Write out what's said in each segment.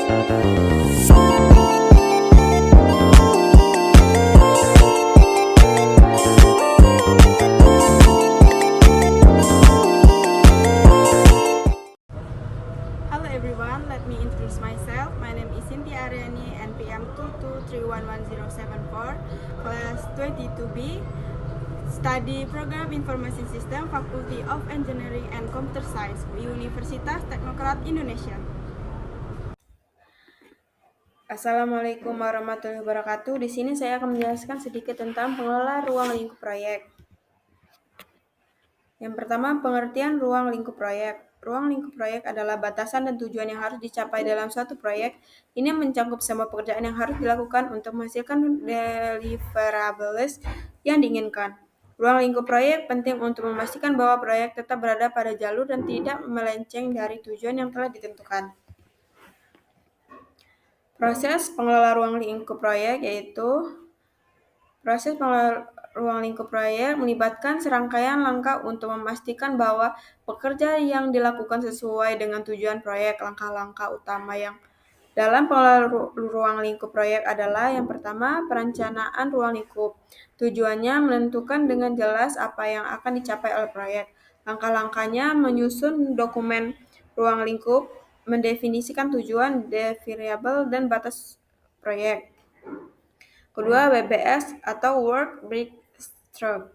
Hello everyone, let me introduce myself. My name is Cynthia Aryani, NPM 223111074, class 22B, Study Program Information System, Faculty of Engineering and Computer Science, Universitas Teknokrat Indonesia. Assalamualaikum warahmatullahi wabarakatuh. Di sini saya akan menjelaskan sedikit tentang pengelola ruang lingkup proyek. Yang pertama, pengertian ruang lingkup proyek. Ruang lingkup proyek adalah batasan dan tujuan yang harus dicapai dalam suatu proyek. Ini mencakup semua pekerjaan yang harus dilakukan untuk menghasilkan deliverables yang diinginkan. Ruang lingkup proyek penting untuk memastikan bahwa proyek tetap berada pada jalur dan tidak melenceng dari tujuan yang telah ditentukan. Proses pengelola ruang lingkup proyek yaitu proses pengelola ruang lingkup proyek melibatkan serangkaian langkah untuk memastikan bahwa pekerjaan yang dilakukan sesuai dengan tujuan proyek. Langkah-langkah utama yang dalam pengelola ruang lingkup proyek adalah yang pertama, perencanaan ruang lingkup. Tujuannya menentukan dengan jelas apa yang akan dicapai oleh proyek. Langkah-langkahnya menyusun dokumen ruang lingkup, mendefinisikan tujuan, deliverables, dan batas proyek. Kedua, WBS atau Work Breakthrough,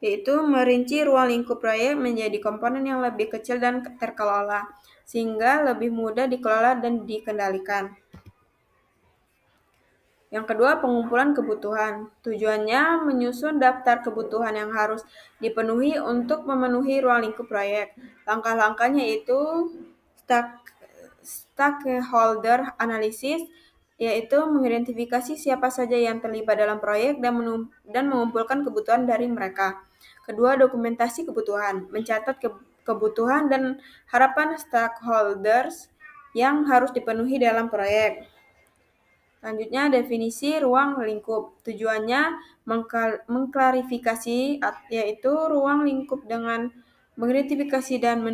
yaitu merinci ruang lingkup proyek menjadi komponen yang lebih kecil dan terkelola, sehingga lebih mudah dikelola dan dikendalikan. Yang kedua, pengumpulan kebutuhan. Tujuannya menyusun daftar kebutuhan yang harus dipenuhi untuk memenuhi ruang lingkup proyek. Langkah-langkahnya itu stakeholder analysis, yaitu mengidentifikasi siapa saja yang terlibat dalam proyek dan mengumpulkan kebutuhan dari mereka. Kedua, dokumentasi kebutuhan, mencatat kebutuhan dan harapan stakeholders yang harus dipenuhi dalam proyek. Selanjutnya, definisi ruang lingkup. Tujuannya mengklarifikasi, yaitu ruang lingkup dengan mengidentifikasi dan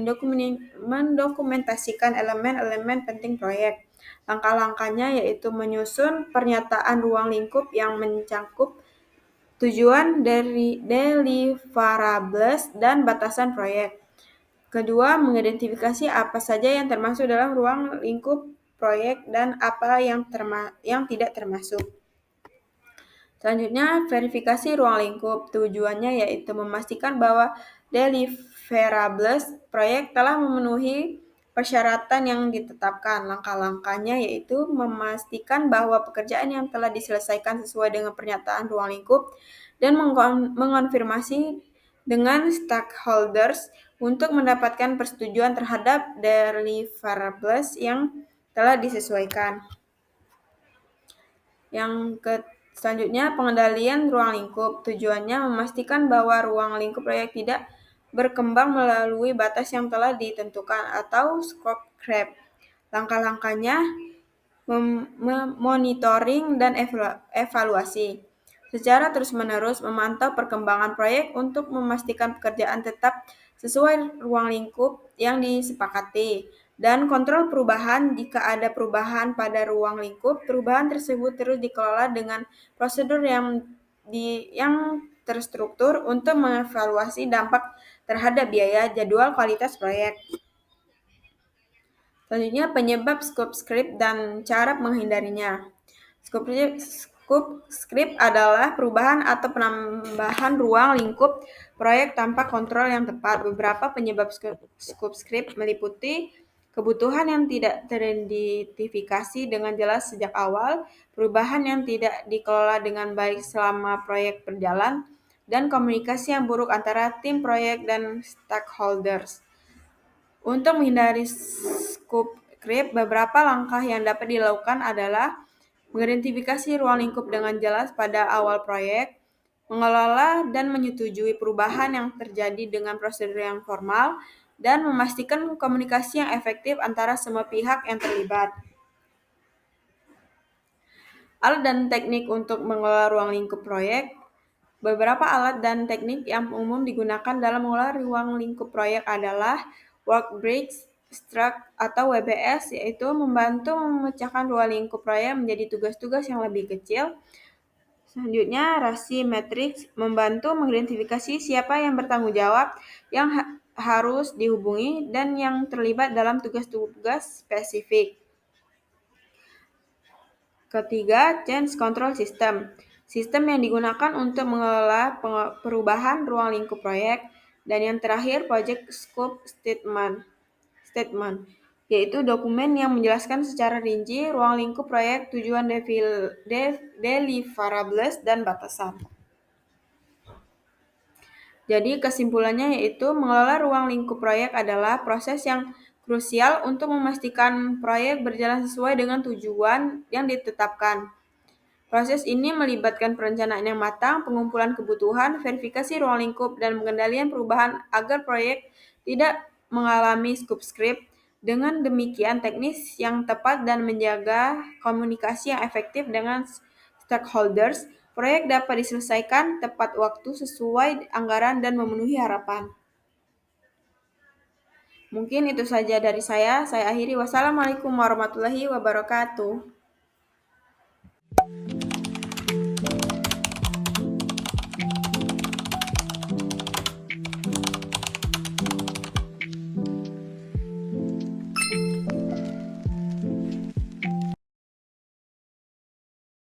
mendokumentasikan elemen-elemen penting proyek. Langkah-langkahnya yaitu menyusun pernyataan ruang lingkup yang mencakup tujuan dari deliverables dan batasan proyek. Kedua, mengidentifikasi apa saja yang termasuk dalam ruang lingkup proyek dan apa yang tidak termasuk. Selanjutnya, verifikasi ruang lingkup. Tujuannya yaitu memastikan bahwa deliverables proyek telah memenuhi persyaratan yang ditetapkan. Langkah-langkahnya yaitu memastikan bahwa pekerjaan yang telah diselesaikan sesuai dengan pernyataan ruang lingkup dan mengonfirmasi dengan stakeholders untuk mendapatkan persetujuan terhadap deliverables yang telah disesuaikan. Selanjutnya, pengendalian ruang lingkup. Tujuannya memastikan bahwa ruang lingkup proyek tidak berkembang melalui batas yang telah ditentukan atau scope creep. Langkah-langkahnya monitoring dan evaluasi. Secara terus-menerus memantau perkembangan proyek untuk memastikan pekerjaan tetap sesuai ruang lingkup yang disepakati. Dan kontrol perubahan. Jika ada perubahan pada ruang lingkup, perubahan tersebut terus dikelola dengan prosedur yang terstruktur untuk mengevaluasi dampak terhadap biaya, jadwal, kualitas proyek. Selanjutnya, penyebab scope creep dan cara menghindarinya. Scope creep adalah perubahan atau penambahan ruang lingkup proyek tanpa kontrol yang tepat. Beberapa penyebab scope creep meliputi kebutuhan yang tidak teridentifikasi dengan jelas sejak awal, perubahan yang tidak dikelola dengan baik selama proyek berjalan, dan komunikasi yang buruk antara tim proyek dan stakeholders. Untuk menghindari scope creep, beberapa langkah yang dapat dilakukan adalah mengidentifikasi ruang lingkup dengan jelas pada awal proyek, mengelola dan menyetujui perubahan yang terjadi dengan prosedur yang formal, dan memastikan komunikasi yang efektif antara semua pihak yang terlibat. Alat dan teknik untuk mengelola ruang lingkup proyek. Beberapa alat dan teknik yang umum digunakan dalam mengelola ruang lingkup proyek adalah work breaks, atau WBS, yaitu membantu memecahkan ruang lingkup proyek menjadi tugas-tugas yang lebih kecil. Selanjutnya, rasi matriks membantu mengidentifikasi siapa yang bertanggung jawab, yang harus dihubungi, dan yang terlibat dalam tugas-tugas spesifik. Ketiga, change control system. Sistem yang digunakan untuk mengelola perubahan ruang lingkup proyek. Dan yang terakhir, project scope statement, yaitu dokumen yang menjelaskan secara rinci ruang lingkup proyek, tujuan deliverables, dan batasan. Jadi kesimpulannya yaitu mengelola ruang lingkup proyek adalah proses yang krusial untuk memastikan proyek berjalan sesuai dengan tujuan yang ditetapkan. Proses ini melibatkan perencanaan yang matang, pengumpulan kebutuhan, verifikasi ruang lingkup, dan pengendalian perubahan agar proyek tidak mengalami scope creep. Dengan demikian, teknis yang tepat dan menjaga komunikasi yang efektif dengan stakeholders, proyek dapat diselesaikan tepat waktu sesuai anggaran dan memenuhi harapan. Mungkin itu saja dari saya. Saya akhiri. Wassalamualaikum warahmatullahi wabarakatuh.